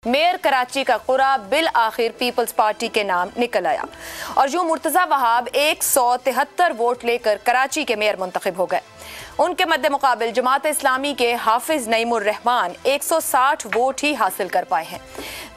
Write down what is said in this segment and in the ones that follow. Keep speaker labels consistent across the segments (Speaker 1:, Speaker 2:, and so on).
Speaker 1: Mayor Karachi का कुरा bill आखिर पीपल्स पार्टी के नाम निकल आया और यूं मुर्तजा वहाब 173 वोट लेकर कराची के मेयर मुंतखब हो गए। उनके मद्दे मुकाबिल जमात इस्लामी के हाफिज नईमुर रहमान 160 वोट ही हासिल कर पाए हैं।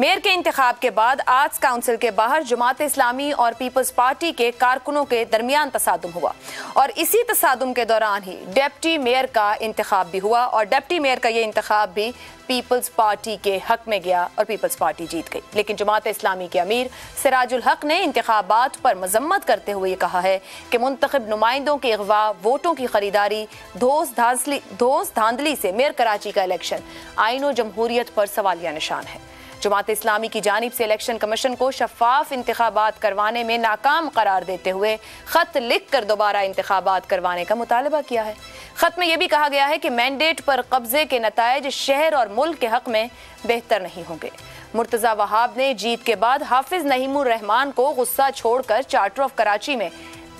Speaker 1: मेयर के इंतखाब के बाद आर्ट्स काउंसिल के बाहर जमात इस्लामी और पीपल्स पार्टी के कारकुनों के दरमियान तसादुम हुआ और इसी तसादुम के दौरान ही डिप्टी मेयर का इंतखाब भी हुआ और डिप्टी मेयर का ये इंतखाब भी पीपल्स पार्टी के हक में गया और पीपल्स पार्टी जीत गई। लेकिन जमात इस्लामी के अमीर सिराजुल हक ने इंतखाबात पर मजम्मत करते हुए कहा है कि मुंतखब नुमाइंदों के अगवा, वोटों की खरीदारी, धोस धांधली से मेयर कराची का इलेक्शन आईन और जमहूरियत पर सवालिया निशान है। जमात इस्लामी की जानिब से इलेक्शन कमीशन को शफाफ इंतखाबात करवाने में नाकाम करार देते हुए खत लिख कर दोबारा इंतखाबात करवाने का मुतालबा किया है। खत में यह भी कहा गया है कि मैंडेट पर कब्जे के नताइज शहर और मुल्क के हक में बेहतर नहीं होंगे। मुर्तजा वहाब ने जीत के बाद हाफिज नईमुर रहमान को गुस्सा छोड़कर चार्टर ऑफ कराची में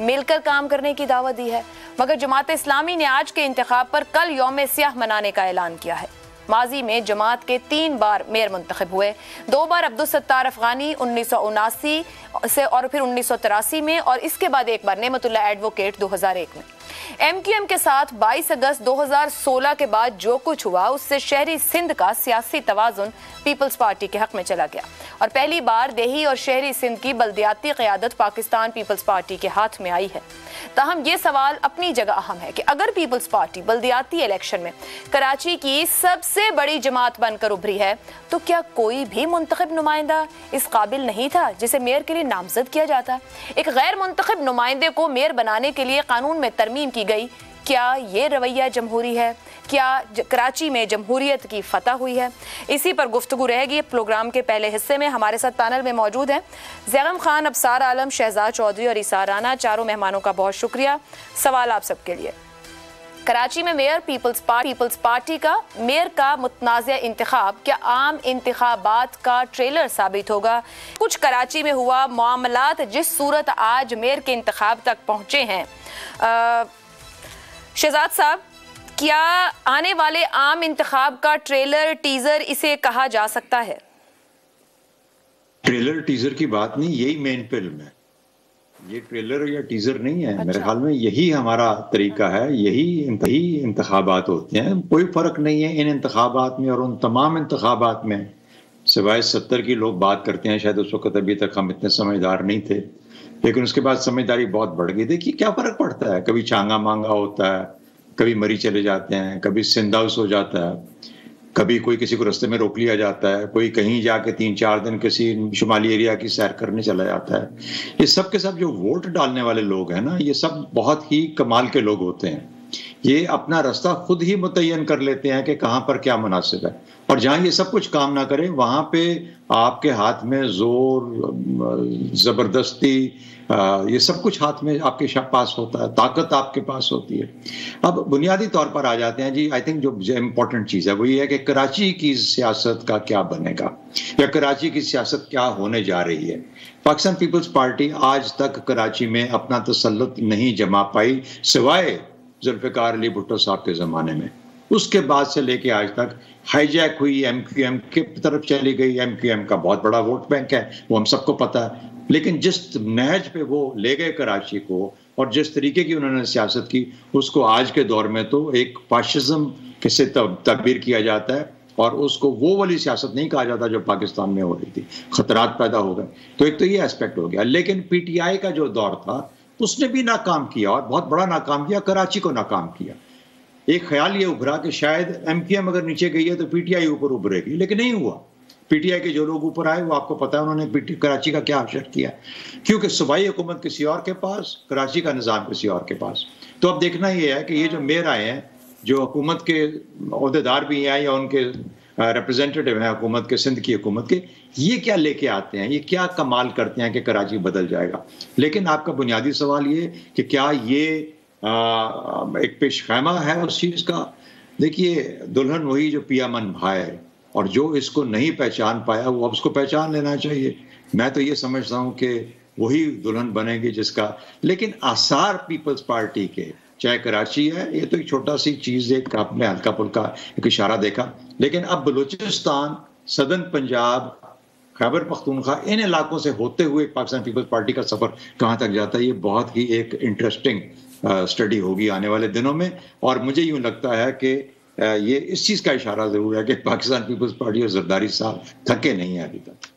Speaker 1: मिलकर काम करने की दावत दी है, मगर जमात इस्लामी ने आज के इंतखाब पर कल यौम स्याह मनाने का ऐलान किया है। माजी में जमात के 3 बार मेयर मुंतखब हुए, 2 बार अब्दुल सत्तार अफगानी 1979 से और फिर 1983 में और इसके बाद एक बार नेमतुल्लाह एडवोकेट 2001 में। MQM के साथ 22 अगस्त 2016 के बाद जो कुछ हुआ उससे शहरी सिंध का सियासी तवाजुन पीपल्स पार्टी के हक में चला गया और पहली बार देही और शहरी सिंध की बल्दियाती क़यादत पाकिस्तान पीपल्स पार्टी के हाथ में आई है। ताहम ये सवाल अपनी जगह अहम है कि अगर पीपल्स पार्टी बल्दियाती इलेक्शन में कराची की सबसे बड़ी जमात बनकर उभरी है तो क्या कोई भी मुंतखब नुमाइंदा इस काबिल नहीं था जिसे मेयर के लिए नामजद किया जाता? एक गैर मुंतखब नुमाइंदे को मेयर बनाने के लिए कानून में तरमीम की गई। क्या ये रवैया जमहूरी है? क्या कराची में जमहूरियत की फतह हुई है? इसी पर गुफ्तगू रहेगी। प्रोग्राम के पहले हिस्से में हमारे साथ पैनल में मौजूद हैं ज़ैगम खान, अबसार आलम, शहजाद चौधरी और ईसा राना। चारों मेहमानों का बहुत शुक्रिया। सवाल आप सबके लिए, कराची में मेयर पीपल्स पार्टी का मेयर का मुतनाज़िया इंतखाब क्या आम इंतखाबात का ट्रेलर साबित होगा? कुछ कराची में हुआ मामलात जिस सूरत आज मेयर के इंतखाब तक पहुंचे हैं। शहजाद साहब, क्या आने वाले आम इंतखाब का ट्रेलर टीजर इसे कहा जा सकता है?
Speaker 2: ट्रेलर टीजर की बात नहीं, यही मेन फिल्म है। ये ट्रेलर या टीजर नहीं है। मेरे ख्याल में यही हमारा तरीका है, यही इंतखाबात होते हैं। कोई फर्क नहीं है इन इंतखाबात में और उन तमाम इंतखाबात में, सिवाय 70 की लोग बात करते हैं। शायद उस वक्त अभी तक हम इतने समझदार नहीं थे, लेकिन उसके बाद समझदारी बहुत बढ़ गई। देखिए क्या फर्क पड़ता है, कभी चांगा मांगा होता है, कभी मरी चले जाते हैं, कभी सिंध हाउस हो जाता है, कभी कोई किसी को रास्ते में रोक लिया जाता है, कोई कहीं जाके 3-4 दिन किसी शुमाली एरिया की सैर करने चला जाता है। ये सब के सब जो वोट डालने वाले लोग हैं ना, ये सब बहुत ही कमाल के लोग होते हैं। ये अपना रास्ता खुद ही मुतय्यन कर लेते हैं कि कहाँ पर क्या मुनासिब है, और जहाँ ये सब कुछ काम ना करे वहाँ पे आपके हाथ में जोर, जबरदस्ती, ये सब कुछ हाथ में आपके पास होता है, ताकत आपके पास होती है। अब बुनियादी तौर पर आ जाते हैं जी। आई थिंक जो इम्पोर्टेंट चीज़ है वो ये है कि कराची की सियासत का क्या बनेगा या कराची की सियासत क्या होने जा रही है। पाकिस्तान पीपल्स पार्टी आज तक कराची में अपना तसल्लुत नहीं जमा पाई, सिवाय जुल्फ़िकार अली भुट्टो साहब के ज़माने में। उसके बाद से लेके आज तक हाईजैक हुई, MQM की तरफ चली गई। MQM का बहुत बड़ा वोट बैंक है, वो हम सबको पता है। लेकिन जिस नहज पे वो ले गए कराची को और जिस तरीके की उन्होंने सियासत की, उसको आज के दौर में तो एक फाशिज्म से तब्दील किया जाता है और उसको वो वाली सियासत नहीं कहा जाता जो पाकिस्तान में हो रही थी। खतरात पैदा हो गए। तो एक तो ये एस्पेक्ट हो गया। लेकिन PTI का जो दौर था उसने भी नाकाम किया और बहुत बड़ा नाकाम किया, कराची को नाकाम किया। एक ख्याल ये उभरा कि शायद MQM अगर नीचे गई है तो PTI ऊपर उभरेगी, लेकिन नहीं हुआ। PTI के जो लोग ऊपर आए वो आपको पता है उन्होंने कराची का क्या असर किया, क्योंकि सूबाई हुकूमत किसी और के पास, कराची का निज़ाम किसी और के पास। तो अब देखना ये है कि ये जो मेयर आए हैं, जो हुकूमत के ओहदेदार भी हैं या उनके रिप्रेजेंटेटिव हैं हुकूमत के, सिंध की हुकूमत के, ये क्या लेके आते हैं, ये क्या कमाल करते हैं कि कराची बदल जाएगा। लेकिन आपका बुनियादी सवाल ये कि क्या ये एक पेश खैमा है उस चीज़ का। देखिए, दुल्हन वही जो पिया मन भाए, और जो इसको नहीं पहचान पाया वो अब उसको पहचान लेना चाहिए। मैं तो ये समझता हूँ कि वही दुल्हन बनेगी जिसका, लेकिन आसार पीपल्स पार्टी के, चाहे कराची है, ये तो एक छोटा सी चीज़, एक आपने हल्का फुल्का एक इशारा देखा, लेकिन अब बलूचिस्तान सदर्न पंजाब, खैबर पख्तूनख्वा, इन इलाकों से होते हुए पाकिस्तान पीपल्स पार्टी का सफर कहां तक जाता है, ये बहुत ही एक इंटरेस्टिंग स्टडी होगी आने वाले दिनों में। और मुझे यूं लगता है कि ये इस चीज का इशारा जरूर है कि पाकिस्तान पीपल्स पार्टी और जरदारी साहब थके नहीं है अभी तक,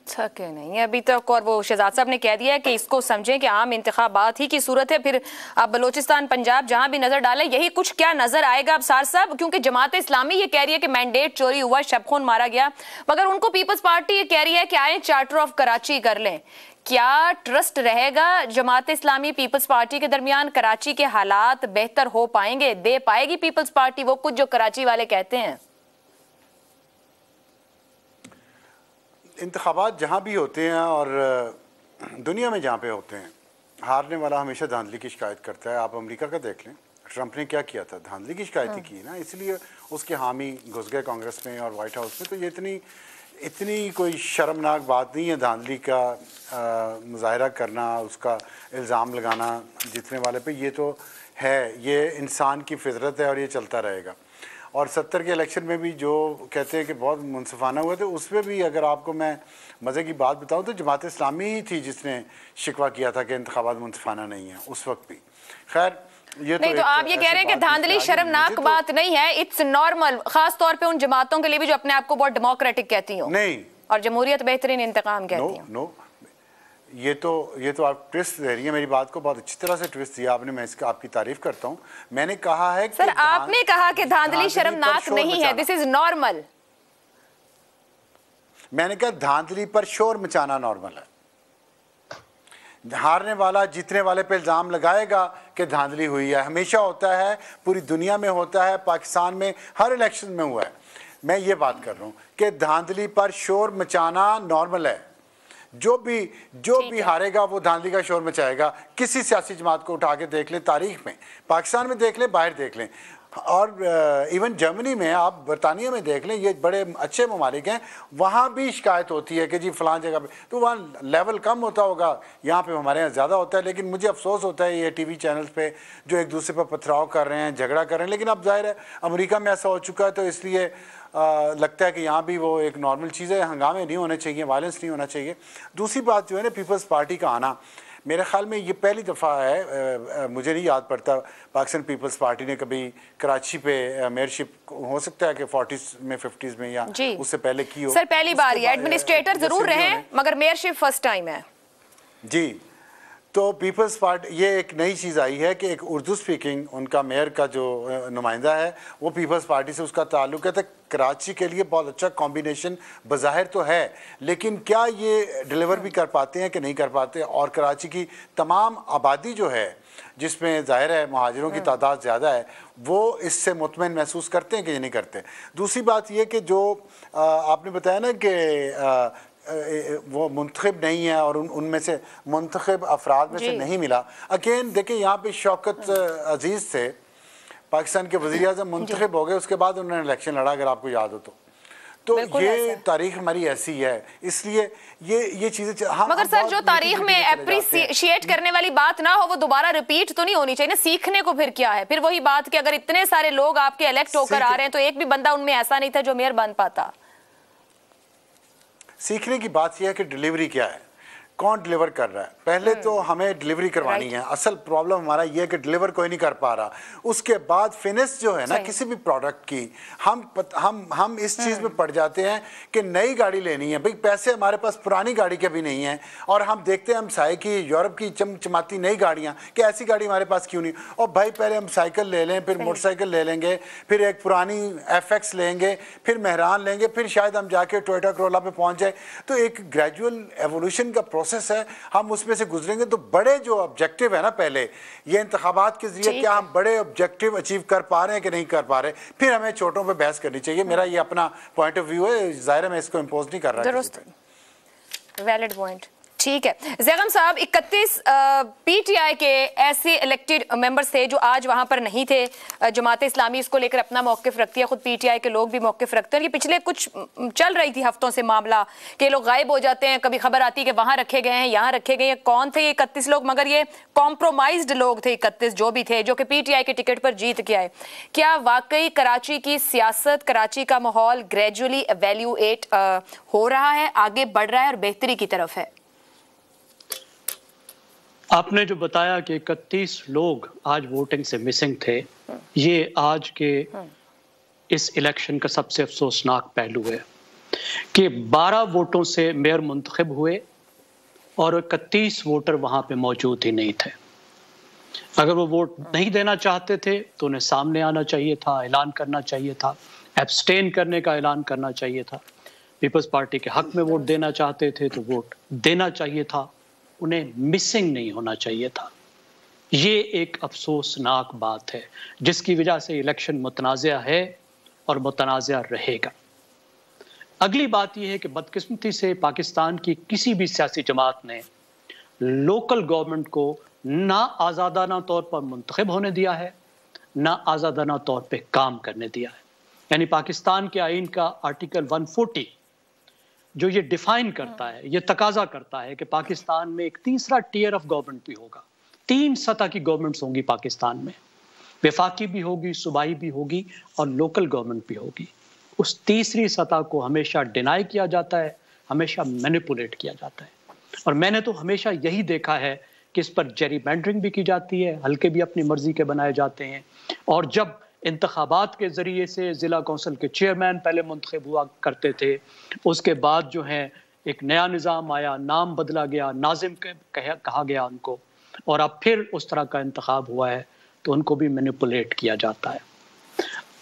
Speaker 1: थके नहीं है अभी तक। और वो शहजाद साहब ने कह दिया है कि इसको समझें कि आम इंतखाबात ही की सूरत है, फिर आप बलोचिस्तान, पंजाब जहां भी नजर डालें यही कुछ क्या नजर आएगा अब सार साहब, क्योंकि जमात इस्लामी ये कह रही है कि मैंडेट चोरी हुआ, शबखून मारा गया, मगर उनको पीपल्स पार्टी ये कह रही है कि आए चार्टर ऑफ कराची कर लें। क्या ट्रस्ट रहेगा जमात इस्लामी पीपल्स पार्टी के दरमियान? कराची के हालात बेहतर हो पाएंगे, दे पाएगी पीपल्स पार्टी वो कुछ जो कराची वाले कहते हैं?
Speaker 3: इंतखाबात जहाँ भी होते हैं और दुनिया में जहाँ पे होते हैं, हारने वाला हमेशा धांधली की शिकायत करता है। आप अमेरिका का देख लें, ट्रंप ने क्या किया था, धांधली की शिकायत ही की ना, इसलिए उसके हामी घुस गए कांग्रेस में और वाइट हाउस में। तो ये इतनी कोई शर्मनाक बात नहीं है धांधली का मुजाहरा करना, उसका इल्ज़ाम लगाना जीतने वाले पे। ये तो है, ये इंसान की फितरत है और ये चलता रहेगा। और 70 के इलेक्शन में भी जो कहते हैं कि बहुत मुनसिफाना हुए थे, उसमें भी अगर आपको मैं मज़े की बात बताऊं तो जमात इस्लामी ही थी जिसने शिकवा किया था कि इंतखाबात मुनसिफाना नहीं है उस वक्त भी। खैर ये
Speaker 1: नहीं तो आप ये कह रहे हैं कि धांधली शर्मनाक बात नहीं है, इट्स नॉर्मल, खास तौर पे उन जमातों के लिए भी जो अपने आप को बहुत डेमोक्रेटिक कहती हो
Speaker 3: नहीं
Speaker 1: और जमहूरियत बेहतरीन इंतकाम कहती हो।
Speaker 3: नो, ये तो आप ट्विस्ट दे रही है मेरी बात को, बहुत अच्छी तरह से ट्विस्ट दिया आपने, मैं इसका आपकी तारीफ करता हूं। मैंने कहा है कि
Speaker 1: सर आपने कहा कि धांधली शर्मनाक नहीं है, दिस इज नॉर्मल।
Speaker 3: मैंने कहा धांधली पर शोर मचाना नॉर्मल है। हारने वाला जीतने वाले पे इल्ज़ाम लगाएगा कि धांधली हुई है, हमेशा होता है, पूरी दुनिया में होता है, पाकिस्तान में हर इलेक्शन में हुआ है। मैं ये बात कर रहा हूँ कि धांधली पर शोर मचाना नॉर्मल है। जो भी हारेगा वो धांधली का शोर मचाएगा। किसी सियासी जमात को उठा के देख लें, तारीख में, पाकिस्तान में देख लें, बाहर देख लें, और इवन जर्मनी में, आप बरतानिया में देख लें, ये बड़े अच्छे ममालिक हैं, वहाँ भी शिकायत होती है कि जी फ़लाँ जगह पे, तो वहाँ लेवल कम होता होगा, यहाँ पे हमारे यहाँ ज़्यादा होता है। लेकिन मुझे अफसोस होता है ये टीवी चैनल्स पे जो एक दूसरे पर पथराव कर रहे हैं, झगड़ा कर रहे हैं। लेकिन अब जाहिर है अमेरिका में ऐसा हो चुका है, तो इसलिए लगता है कि यहाँ भी वो एक नॉर्मल चीज़ है, हंगामे नहीं होने चाहिए, वायलेंस नहीं होना चाहिए। दूसरी बात जो है ना, पीपल्स पार्टी का आना, मेरे ख्याल में ये पहली दफ़ा है, मुझे नहीं याद पड़ता पाकिस्तान पीपल्स पार्टी ने कभी कराची पे मेयरशिप, हो सकता है कि 40s में 50s में या उससे पहले की हो।
Speaker 1: सर पहली बार ही एडमिनिस्ट्रेटर जरूर रहे मगर मेयरशिप फर्स्ट टाइम है
Speaker 3: जी। तो पीपल्स पार्टी, ये एक नई चीज़ आई है कि एक उर्दू स्पीकिंग उनका मेयर का जो नुमाइंदा है वो पीपल्स पार्टी से उसका ताल्लुक है। तो कराची के लिए बहुत अच्छा कॉम्बिनेशन बज़ाहिर तो है, लेकिन क्या ये डिलीवर भी कर पाते हैं कि नहीं कर पाते। और कराची की तमाम आबादी जो है, जिसमें ज़ाहिर है मुहाजिरों की तादाद ज़्यादा है, वो इससे मुतमईन महसूस करते हैं कि ये नहीं करते। दूसरी बात ये कि जो आपने बताया ना कि वो मुंतखब नहीं है और उनमें से मुंतखब अफराद में से नहीं मिला। अगेन देखिए, यहाँ पे शौकत अजीज़ थे, पाकिस्तान के वज़ीर आज़म, मुंतखब हो गए, उसके बाद उन्होंने इलेक्शन लड़ा, अगर आपको याद हो तो ये तारीख हमारी ऐसी है। इसलिए ये चीज़ें
Speaker 1: मगर सर जो तारीख में एप्रिशिएट करने वाली बात ना हो वो दोबारा रिपीट तो नहीं होनी चाहिए ना। सीखने को फिर क्या है? फिर वही बात कि अगर इतने सारे लोग आपके इलेक्ट होकर आ रहे हैं तो एक भी बंदा उनमें ऐसा नहीं था जो मेयर बन पाता।
Speaker 3: सीखने की बात यह है कि डिलीवरी क्या है, कौन डिलीवर कर रहा है। पहले तो हमें डिलीवरी करवानी है। असल प्रॉब्लम हमारा ये है कि डिलीवर कोई नहीं कर पा रहा। उसके बाद फिनिश जो है ना किसी भी प्रोडक्ट की, हम इस चीज़ में पड़ जाते हैं कि नई गाड़ी लेनी है, भाई पैसे हमारे पास पुरानी गाड़ी के भी नहीं है, और हम देखते हैं हम की यूरोप की चमचमाती नई गाड़ियाँ कि ऐसी गाड़ी हमारे पास क्यों नहीं। और भाई पहले हम साइकिल ले लें, फिर मोटरसाइकिल ले लेंगे, फिर एक पुरानी FX लेंगे, फिर मेहरान लेंगे, फिर शायद हम जाके टोयोटा करोला पे पहुँच जाए। तो एक ग्रेजुअल एवोल्यूशन का प्रोसेस है, हम उसमें से गुजरेंगे। तो बड़े जो ऑब्जेक्टिव है ना, पहले ये इंतखाबात के जरिए क्या हम बड़े ऑब्जेक्टिव अचीव कर पा रहे हैं कि नहीं कर पा रहे, फिर हमें छोटों पे बहस करनी चाहिए। मेरा ये अपना पॉइंट ऑफ व्यू है, जाहिर है मैं इसको इम्पोज नहीं कर रहा।
Speaker 1: Valid point. ठीक है ज़ैगम साहब, 31 पीटीआई के ऐसे इलेक्टेड मेंबर्स थे जो आज वहां पर नहीं थे। जमात इस्लामी इसको लेकर अपना मौक़िफ़ रखती है, खुद पीटीआई के लोग भी मौक़िफ़ रखते हैं। ये पिछले कुछ चल रही थी हफ्तों से मामला कि लोग गायब हो जाते हैं, कभी खबर आती है कि वहां रखे गए हैं, यहाँ रखे गए हैं। कौन थे ये 31 लोग? मगर ये कॉम्प्रोमाइज्ड लोग थे 31 जो भी थे, जो कि पीटीआई के टिकट पर जीत के आए। क्या वाकई कराची की सियासत, कराची का माहौल ग्रेजुअली एवेल्यूएट हो रहा है, आगे बढ़ रहा है और बेहतरी की तरफ है?
Speaker 4: आपने जो बताया कि 31 लोग आज वोटिंग से मिसिंग थे, ये आज के इस इलेक्शन का सबसे अफसोसनाक पहलू है कि 12 वोटों से मेयर मुंतखब हुए और 31 वोटर वहां पे मौजूद ही नहीं थे। अगर वो वोट नहीं देना चाहते थे तो उन्हें सामने आना चाहिए था, ऐलान करना चाहिए था, एब्सटेन करने का ऐलान करना चाहिए था। पीपल्स पार्टी के हक में वोट देना चाहते थे तो वोट देना चाहिए था, उन्हें मिसिंग नहीं होना चाहिए था। ये एक अफसोसनाक बात है जिसकी वजह से इलेक्शन मुतनाज़ा है और मुतनाज़ा रहेगा। अगली बात यह है कि बदकिस्मती से पाकिस्तान की किसी भी सियासी जमात ने लोकल गवर्नमेंट को ना आज़ादाना तौर पर मुंतखब होने दिया है, ना आज़ादाना तौर पे काम करने दिया है। यानी पाकिस्तान के आइन का आर्टिकल 140 जो ये डिफाइन करता है, ये तकाजा करता है कि पाकिस्तान में एक तीसरा टियर ऑफ गवर्नमेंट भी होगा। 3 सतह की गवर्नमेंट्स होंगी पाकिस्तान में, वफाकी भी होगी, सूबाई भी होगी और लोकल गवर्नमेंट भी होगी। उस तीसरी सतह को हमेशा डिनाई किया जाता है, हमेशा मैनिपुलेट किया जाता है। और मैंने तो हमेशा यही देखा है कि इस पर जेरीमैंडरिंग भी की जाती है, हल्के भी अपनी मर्जी के बनाए जाते हैं। और जब इंतखाबात के ज़रिए से ज़िला कौंसिल के चेयरमैन पहले मुंतखब हुआ करते थे, उसके बाद जो है एक नया निज़ाम आया, नाम बदला गया, नाजिम कहा गया उनको, और अब फिर उस तरह का इंतखाब हुआ है तो उनको भी मैनिपुलेट किया जाता है।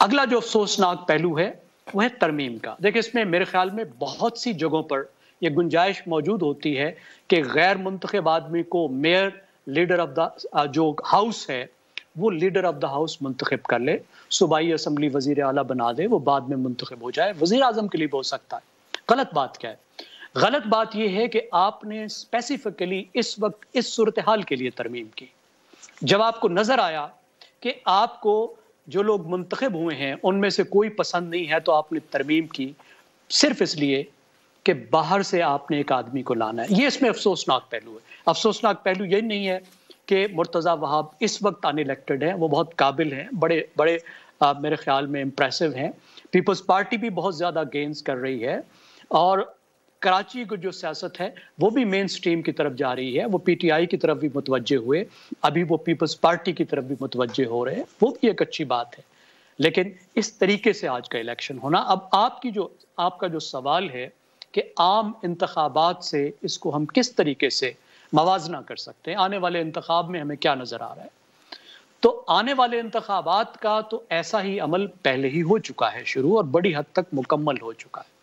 Speaker 4: अगला जो अफसोसनाक पहलू है वह है तरमीम का। देखिए, इसमें मेरे ख्याल में बहुत सी जगहों पर यह गुंजाइश मौजूद होती है कि गैर मुंतखब आदमी को मेयर, लीडर ऑफ द जो हाउस है वो लीडर ऑफ द हाउस मुंतखब कर ले, सूबाई असम्बली वजीर आला बना दे, वो बाद में मुंतखब हो जाए, वजीर आजम के लिए भी हो सकता है। गलत बात क्या है? गलत बात यह है कि आपने स्पेसिफिकली इस वक्त इस सूरत हाल के लिए तरमीम की। जब आपको नजर आया कि आपको जो लोग मुंतखब हुए हैं उनमें से कोई पसंद नहीं है, तो आपने तरमीम की सिर्फ इसलिए कि बाहर से आपने एक आदमी को लाना है। ये इसमें अफसोसनाक पहलू है। अफसोसनाक पहलू यही नहीं है कि मुर्तज़ा वहाब इस वक्त अनइलेक्टेड हैं, वो बहुत काबिल हैं, बड़े मेरे ख्याल में इम्प्रेसिव हैं। पीपल्स पार्टी भी बहुत ज़्यादा गेन्स कर रही है और कराची की जो सियासत है वो भी मेन स्ट्रीम की तरफ जा रही है। वो पीटीआई की तरफ भी मुतवज्जे हुए, अभी वो पीपल्स पार्टी की तरफ भी मुतवज्जे हो रहे हैं, वो भी एक अच्छी बात है। लेकिन इस तरीके से आज का इलेक्शन होना, अब आपका जो सवाल है कि आम इंतखाबात से इसको हम किस तरीके से मवाजना कर सकते हैं, आने वाले इंतखाब में हमें क्या नजर आ रहा है? तो आने वाले इंतखाबात का तो ऐसा ही अमल पहले ही हो चुका है शुरू और बड़ी हद तक मुकम्मल हो चुका है।